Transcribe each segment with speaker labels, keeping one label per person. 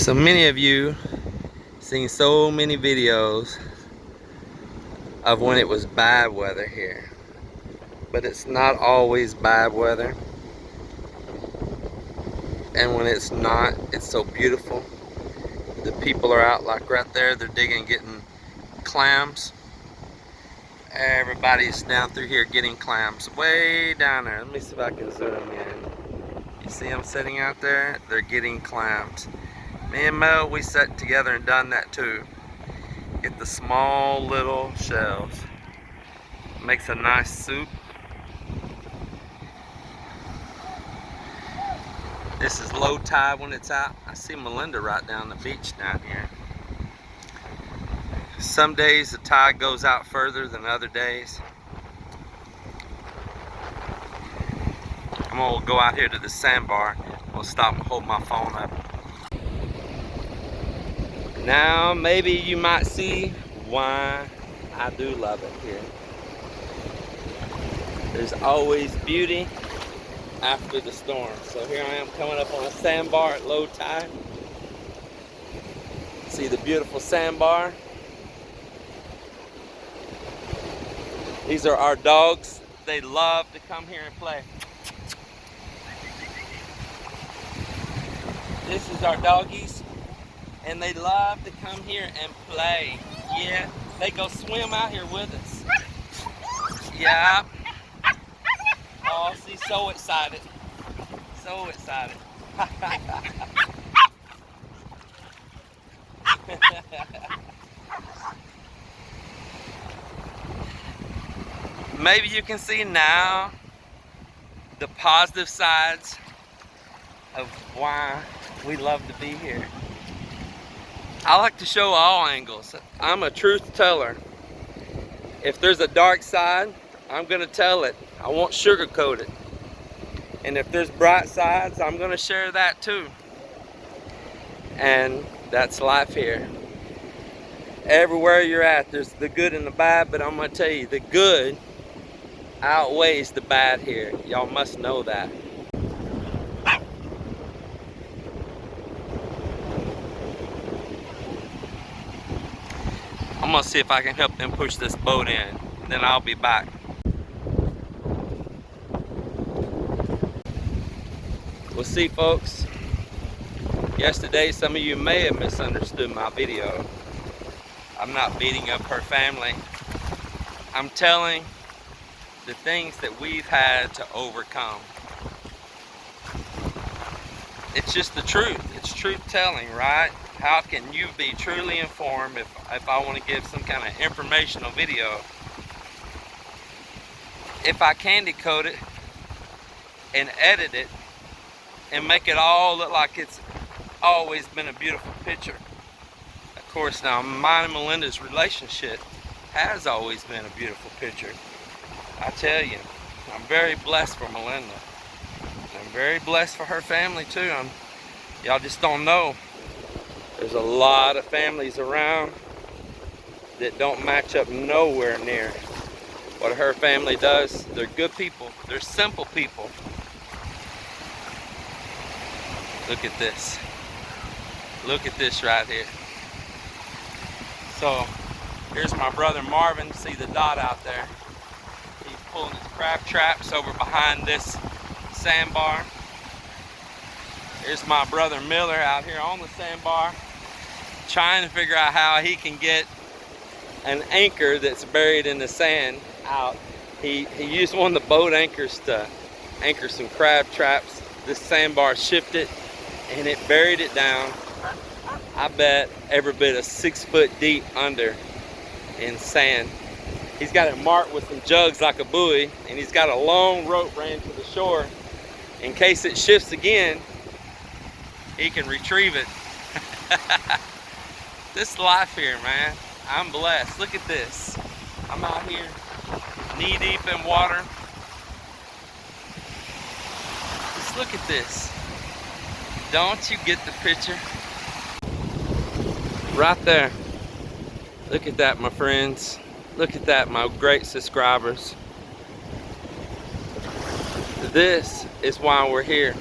Speaker 1: So many of you seen so many videos of when it was bad weather here, but it's not always bad weather, and when it's not, it's so beautiful. The people are out, like right there, they're digging, getting clams. Everybody's down through here getting clams, way down there. Let me see if I can zoom in. You see them sitting out there? They're getting clams. Me and Mel, we sat together and done that too. Get the small little shells. Makes a nice soup. This is low tide when it's out. I see Melinda right down the beach down here. Some days the tide goes out further than other days. I'm gonna go out here to the sandbar. We'll stop and hold my phone up. Now maybe you might see why I do love it here. There's always beauty after the storm. So here I am coming up on a sandbar at low tide. See the beautiful sandbar. These are our dogs. They love to come here and play. This is our doggies, and they love to come here and play. Yeah, they go swim out here with us. Yeah. Oh, she's so excited. So excited. Maybe you can see now the positive sides of why we love to be here. I like to show all angles. I'm a truth teller. If there's a dark side, I'm gonna tell it. I won't sugarcoat it. And if there's bright sides, I'm gonna share that too. And that's life here. Everywhere you're at, there's the good and the bad, but I'm gonna tell you, the good outweighs the bad here. Y'all must know that. I'm gonna see if I can help them push this boat in, then I'll be back. We'll see, folks. Yesterday, some of you may have misunderstood my video. I'm not beating up her family. I'm telling the things that we've had to overcome. It's just the truth. It's truth telling, right? How can you be truly informed if I want to give some kind of informational video? If I candy coat it and edit it and make it all look like it's always been a beautiful picture. Of course, now mine and Melinda's relationship has always been a beautiful picture. I tell you, I'm very blessed for Melinda. I'm very blessed for her family too. Y'all just don't know. There's a lot of families around that don't match up nowhere near what her family does. They're good people. They're simple people. Look at this. Look at this right here. So, here's my brother Marvin. See the dot out there? He's pulling his crab traps over behind this sandbar. Here's my brother Miller out here on the sandbar, trying to figure out how he can get an anchor that's buried in the sand out. He used one of the boat anchors to anchor some crab traps. This sandbar shifted and it buried it down. I bet every bit of 6 foot deep under in sand. He's got it marked with some jugs like a buoy, and he's got a long rope ran to the shore. In case it shifts again, he can retrieve it. This life here, man, I'm blessed. Look at this. I'm out here knee deep in water. Just look at this. Don't you get the picture? Right there. Look at that, my friends. Look at that, my great subscribers. This is why we're here.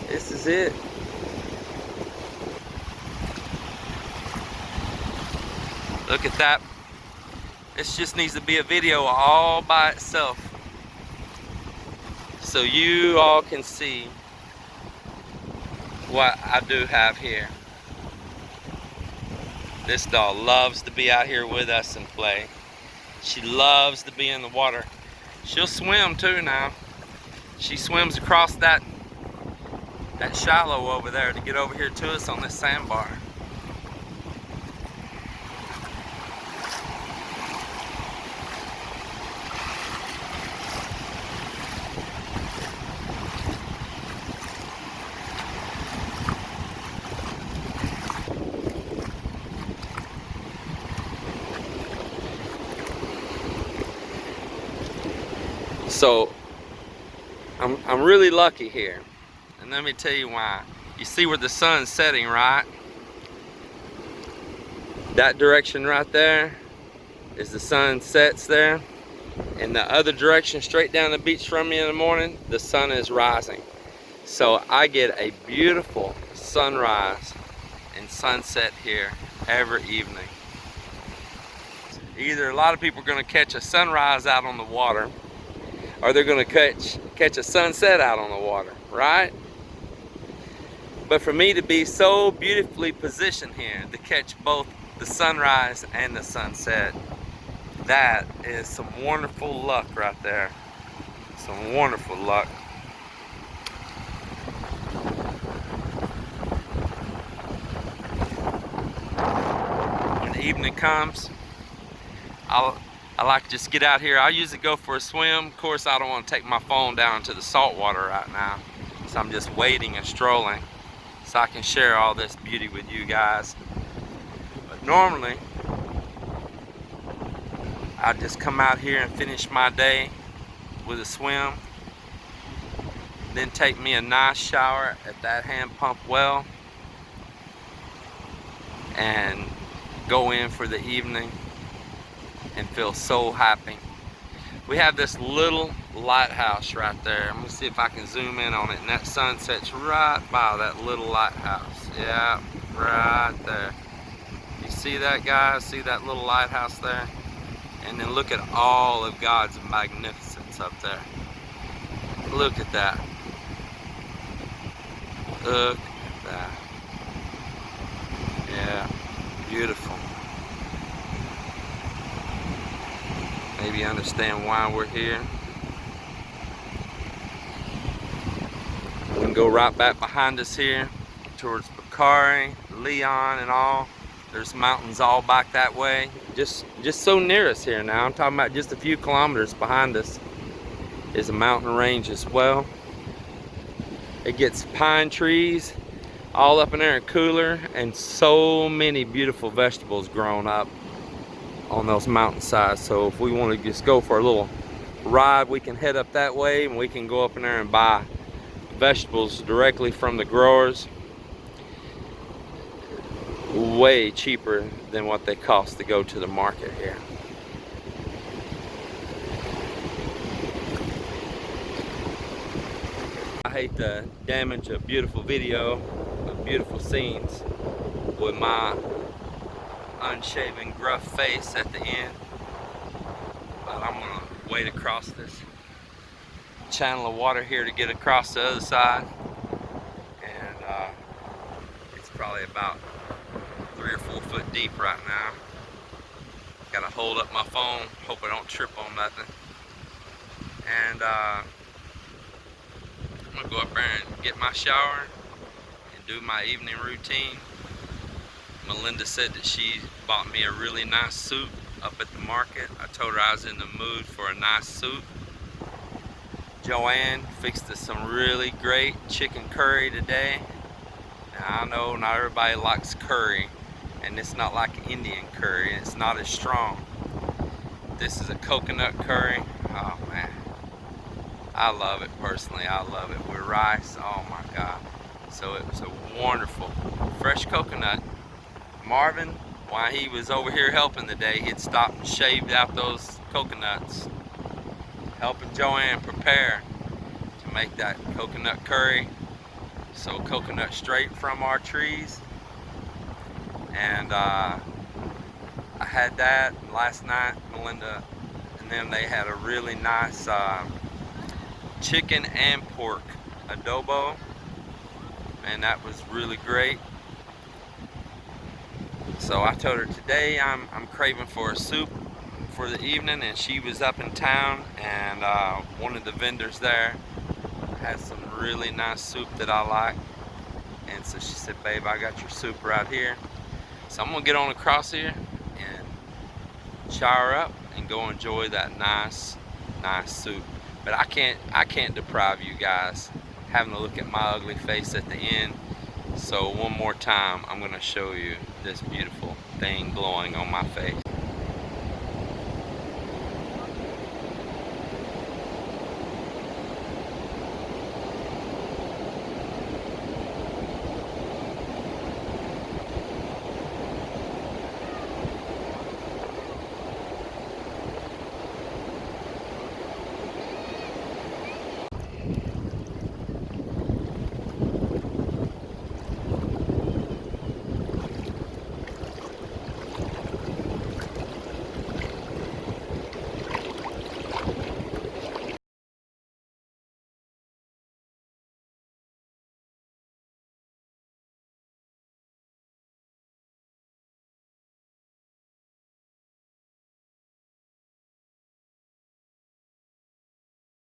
Speaker 1: This is it. Look at that. This just needs to be a video all by itself, so you all can see what I do have here. This dog loves to be out here with us and play. She loves to be in the water. She'll swim too now. She swims across that shallow over there to get over here to us on this sandbar. So I'm really lucky here, and let me tell you why. You see where the sun's setting, right? That direction right there is the sun sets there, and the other direction straight down the beach from me in the morning, the sun is rising. So I get a beautiful sunrise and sunset here every evening. Either a lot of people are going to catch a sunrise out on the water, or they're going to catch a sunset out on the water, right? But for me to be so beautifully positioned here to catch both the sunrise and the sunset, that is some wonderful luck right there. Some wonderful luck. When the evening comes, I like to just get out here. I usually go for a swim. Of course, I don't want to take my phone down to the salt water right now, so I'm just waiting and strolling so I can share all this beauty with you guys. But normally, I just come out here and finish my day with a swim, then take me a nice shower at that hand pump well, and go in for the evening and feel so happy. We have this little lighthouse right there. I'm gonna see if I can zoom in on it, and that sun sets right by that little lighthouse. Yeah, right there. You see that, guys? See that little lighthouse there? And then look at all of God's magnificence up there. Look at that. Look at that. Yeah, beautiful. Maybe understand why we're here. We can go right back behind us here towards Bakari, Leon, and all. There's mountains all back that way. Just so near us here now. I'm talking about just a few kilometers behind us is a mountain range as well. It gets pine trees all up in there and cooler, and so many beautiful vegetables grown up on those mountainsides. So if we want to just go for a little ride, we can head up that way, and we can go up in there and buy vegetables directly from the growers, way cheaper than what they cost to go to the market here. I hate to damage a beautiful video of beautiful scenes with my unshaven, gruff face at the end, but I'm gonna wade across this channel of water here to get across the other side, and it's probably about 3 or 4 foot deep right now. Gotta hold up my phone, hope I don't trip on nothing, and I'm gonna go up there and get my shower and do my evening routine. Melinda said that she bought me a really nice soup up at the market. I told her I was in the mood for a nice soup. Joanne fixed us some really great chicken curry today. Now I know not everybody likes curry, and it's not like Indian curry, and it's not as strong. This is a coconut curry. Oh man, I love it personally. I love it with rice. Oh my God. So it was a wonderful fresh coconut. Marvin, while he was over here helping today, he'd stopped and shaved out those coconuts, helping Joanne prepare to make that coconut curry. So coconut straight from our trees, and I had that last night. Melinda and them, they had a really nice chicken and pork adobo, and that was really great. So I told her today I'm craving for a soup for the evening, and she was up in town, and one of the vendors there had some really nice soup that I like, and so she said, babe, I got your soup right here. So I'm gonna get on across here and shower up and go enjoy that nice soup. But I can't deprive you guys having a look at my ugly face at the end. So one more time, I'm gonna show you this beautiful thing glowing on my face.